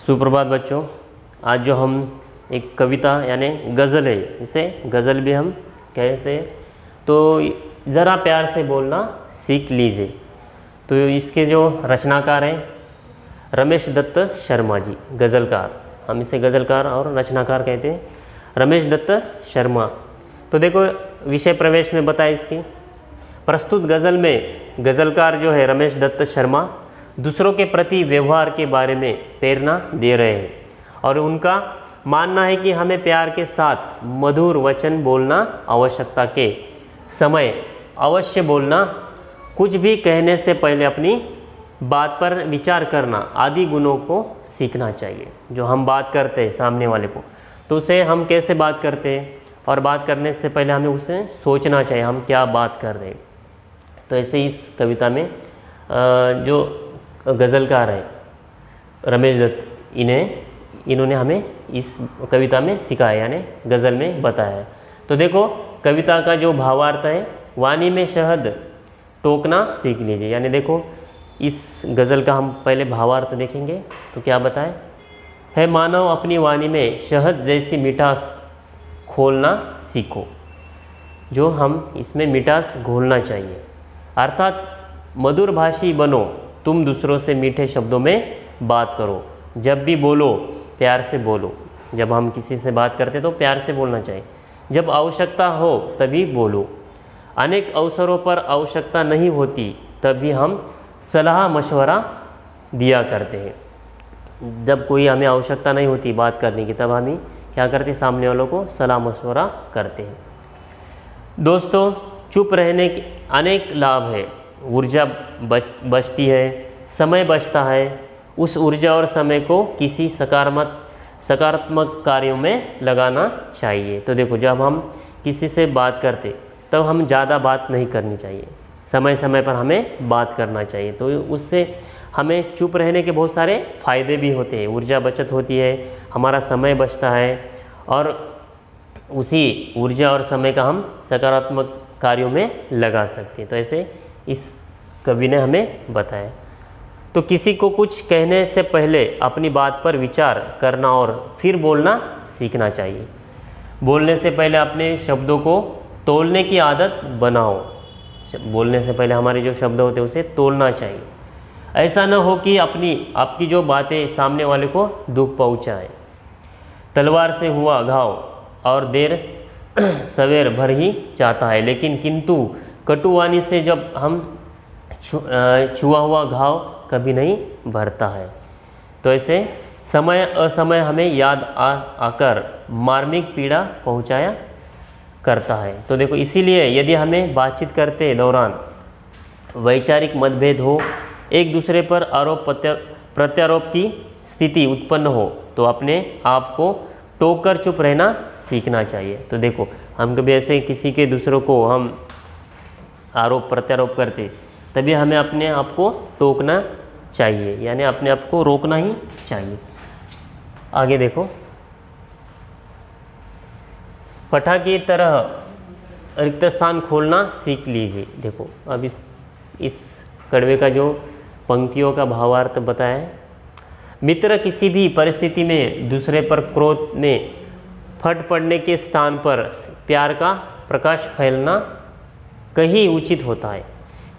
सुप्रभात बच्चों। आज जो हम एक कविता यानी गज़ल है, इसे गज़ल भी हम कहते हैं, तो ज़रा प्यार से बोलना सीख लीजिए। तो इसके जो रचनाकार हैं रमेश दत्त शर्मा जी, गज़लकार, हम इसे गज़लकार और रचनाकार कहते हैं, रमेश दत्त शर्मा। तो देखो विषय प्रवेश में बताया इसकी प्रस्तुत गज़ल में गज़लकार जो है रमेश दत्त शर्मा दूसरों के प्रति व्यवहार के बारे में प्रेरणा दे रहे हैं और उनका मानना है कि हमें प्यार के साथ मधुर वचन बोलना, आवश्यकता के समय अवश्य बोलना, कुछ भी कहने से पहले अपनी बात पर विचार करना आदि गुणों को सीखना चाहिए। जो हम बात करते हैं सामने वाले को, तो उसे हम कैसे बात करते हैं और बात करने से पहले हमें उसे सोचना चाहिए हम क्या बात कर रहे हैं। तो ऐसे इस कविता में जो गज़लकार है रमेश दत्त, इन्होंने हमें इस कविता में सिखाया यानी गज़ल में बताया है। तो देखो कविता का जो भावार्थ है, वाणी में शहद टोकना सीख लीजिए। यानी देखो इस गज़ल का हम पहले भावार्थ देखेंगे तो क्या बताए है, मानव अपनी वाणी में शहद जैसी मिठास खोलना सीखो। जो हम इसमें मिठास घोलना चाहिए, अर्थात मधुर भाषी बनो, तुम दूसरों से मीठे शब्दों में बात करो। जब भी बोलो प्यार से बोलो। जब हम किसी से बात करते तो प्यार से बोलना चाहिए। जब आवश्यकता हो तभी बोलो। अनेक अवसरों पर आवश्यकता नहीं होती तभी हम सलाह मशवरा दिया करते हैं। जब कोई हमें आवश्यकता नहीं होती बात करने की, तब हम क्या करते हैं, सामने वालों को सलाह मशवरा करते हैं। दोस्तों, चुप रहने के अनेक लाभ है। ऊर्जा बचती है, समय बचता है। उस ऊर्जा और समय को किसी सकारात्मक कार्यों में लगाना चाहिए। तो देखो जब हम किसी से बात करते तब हम ज़्यादा बात नहीं करनी चाहिए, समय समय पर हमें बात करना चाहिए। तो उससे हमें चुप रहने के बहुत सारे फ़ायदे भी होते हैं। ऊर्जा बचत होती है, हमारा समय बचता है और उसी ऊर्जा और समय का हम सकारात्मक कार्यों में लगा सकते हैं। तो ऐसे इस कवि ने हमें बताया। तो किसी को कुछ कहने से पहले अपनी बात पर विचार करना और फिर बोलना सीखना चाहिए। बोलने से पहले अपने शब्दों को तोलने की आदत बनाओ। बोलने से पहले हमारे जो शब्द होते हैं उसे तोलना चाहिए। ऐसा न हो कि आपकी जो बातें सामने वाले को दुख पहुँचाए। तलवार से हुआ घाव और देर सवेर भर ही चाहता है, लेकिन किंतु कटुवाणी से जब हम छुआ हुआ घाव कभी नहीं भरता है। तो ऐसे समय असमय हमें याद आकर मार्मिक पीड़ा पहुंचाया करता है। तो देखो इसीलिए यदि हमें बातचीत करते दौरान वैचारिक मतभेद हो, एक दूसरे पर आरोप प्रत्यारोप की स्थिति उत्पन्न हो, तो अपने आप को टोक कर चुप रहना सीखना चाहिए। तो देखो हम कभी ऐसे किसी के दूसरों को हम आरोप प्रत्यारोप करते, तभी हमें अपने आप को टोकना चाहिए, यानी अपने आप को रोकना ही चाहिए। आगे देखो, पठा की तरह रिक्त स्थान खोलना सीख लीजिए। देखो अब इस कड़वे का जो पंक्तियों का भावार्थ बताया है, मित्र किसी भी परिस्थिति में दूसरे पर क्रोध में फट पड़ने के स्थान पर प्यार का प्रकाश फैलना कहीं उचित होता है,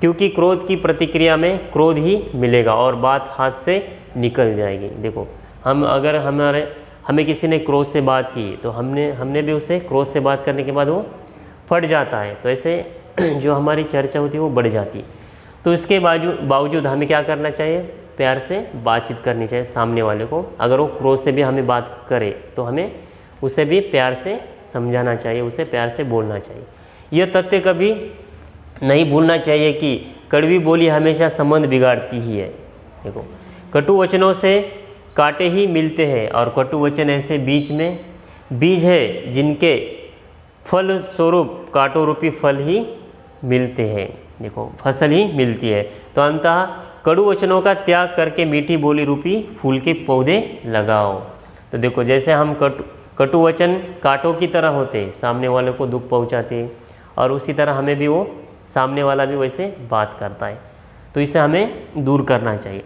क्योंकि क्रोध की प्रतिक्रिया में क्रोध ही मिलेगा और बात हाथ से निकल जाएगी। देखो अगर हमें किसी ने क्रोध से बात की तो हमने भी उसे क्रोध से बात करने के बाद वो फट जाता है। तो ऐसे जो हमारी चर्चा होती है वो बढ़ जाती है। तो इसके बावजूद हमें क्या करना चाहिए, प्यार से बातचीत करनी चाहिए सामने वाले को। अगर वो क्रोध से भी हमें बात करे तो हमें उसे भी प्यार से समझाना चाहिए, उसे प्यार से बोलना चाहिए। यह तथ्य कभी नहीं भूलना चाहिए कि कड़वी बोली हमेशा संबंध बिगाड़ती ही है। देखो कटु वचनों से कांटे ही मिलते हैं और कटु वचन ऐसे बीज है जिनके फल स्वरूप कांटों रूपी फल ही मिलते हैं। देखो फसल ही मिलती है। तो अंततः कड़ू वचनों का त्याग करके मीठी बोली रूपी फूल के पौधे लगाओ। तो देखो जैसे हम कटु वचन कांटों की तरह होते, सामने वाले को दुख पहुँचाते, और उसी तरह हमें भी वो सामने वाला भी वैसे बात करता है। तो इसे हमें दूर करना चाहिए।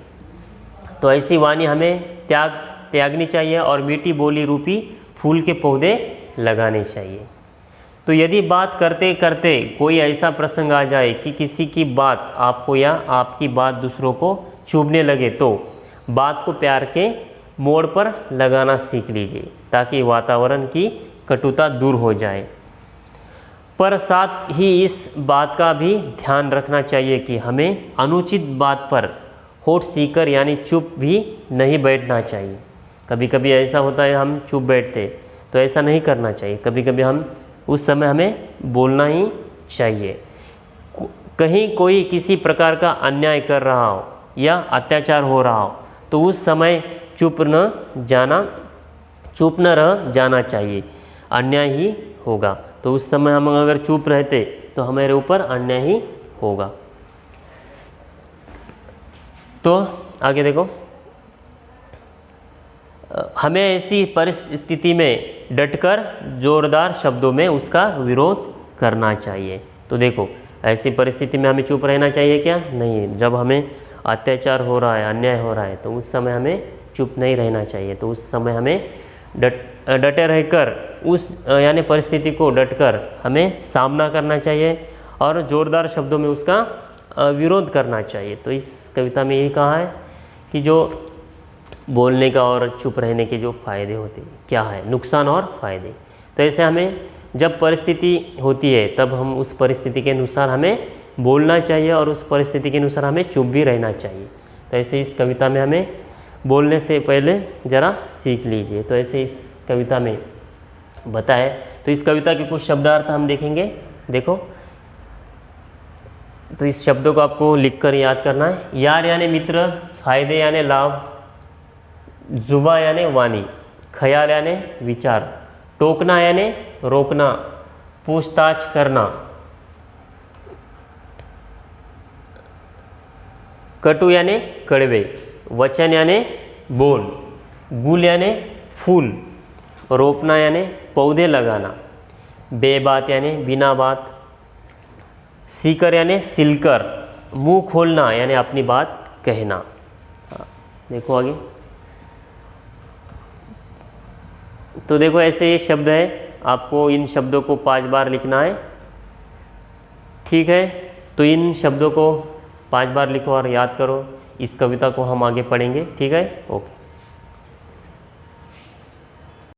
तो ऐसी वाणी हमें त्याग त्यागनी चाहिए और मीठी बोली रूपी फूल के पौधे लगाने चाहिए। तो यदि बात करते करते कोई ऐसा प्रसंग आ जाए कि किसी की बात आपको या आपकी बात दूसरों को चुभने लगे तो बात को प्यार के मोड़ पर लगाना सीख लीजिए ताकि वातावरण की कटुता दूर हो जाए। पर साथ ही इस बात का भी ध्यान रखना चाहिए कि हमें अनुचित बात पर होठ सीकर यानी चुप भी नहीं बैठना चाहिए। कभी कभी ऐसा होता है हम चुप बैठते, तो ऐसा नहीं करना चाहिए। कभी कभी हम उस समय हमें बोलना ही चाहिए। कहीं कोई किसी प्रकार का अन्याय कर रहा हो या अत्याचार हो रहा हो तो उस समय चुप न रह जाना चाहिए, अन्याय ही होगा। तो उस समय हम अगर चुप रहते तो हमारे ऊपर अन्याय ही होगा। तो आगे देखो, हमें ऐसी परिस्थिति में डटकर जोरदार शब्दों में उसका विरोध करना चाहिए। तो देखो, ऐसी परिस्थिति में हमें चुप रहना चाहिए क्या? नहीं। जब हमें अत्याचार हो रहा है, अन्याय हो रहा है, तो उस समय हमें चुप नहीं रहना चाहिए। तो उस समय हमें डटे रहकर उस यानी परिस्थिति को डटकर हमें सामना करना चाहिए और ज़ोरदार शब्दों में उसका विरोध करना चाहिए। तो इस कविता में यही कहा है कि जो बोलने का और चुप रहने के जो फ़ायदे होते हैं, क्या है नुकसान और फ़ायदे। तो ऐसे हमें जब परिस्थिति होती है तब हम उस परिस्थिति के अनुसार हमें बोलना चाहिए और उस परिस्थिति के अनुसार हमें चुप भी रहना चाहिए। तो ऐसे इस कविता में हमें बोलने से पहले ज़रा सीख लीजिए। तो ऐसे इस कविता में बताए। तो इस कविता के कुछ शब्दार्थ हम देखेंगे। देखो, तो इस शब्दों को आपको लिखकर याद करना है। यार यानी मित्र, फायदे यानी लाभ, जुबा यानी वाणी, ख्याल यानी विचार, टोकना यानी रोकना, पूछताछ करना, कटु यानी कड़वे, वचन यानी बोल, गुल यानी फूल, रोपना यानी पौधे लगाना, बेबात यानी बिना बात, सीकर यानी सिलकर, मुंह खोलना यानी अपनी बात कहना। देखो आगे। तो देखो ऐसे ये शब्द है, आपको इन शब्दों को 5 बार लिखना है। ठीक है, तो इन शब्दों को 5 बार लिखो और याद करो। इस कविता को हम आगे पढ़ेंगे। ठीक है, ओके।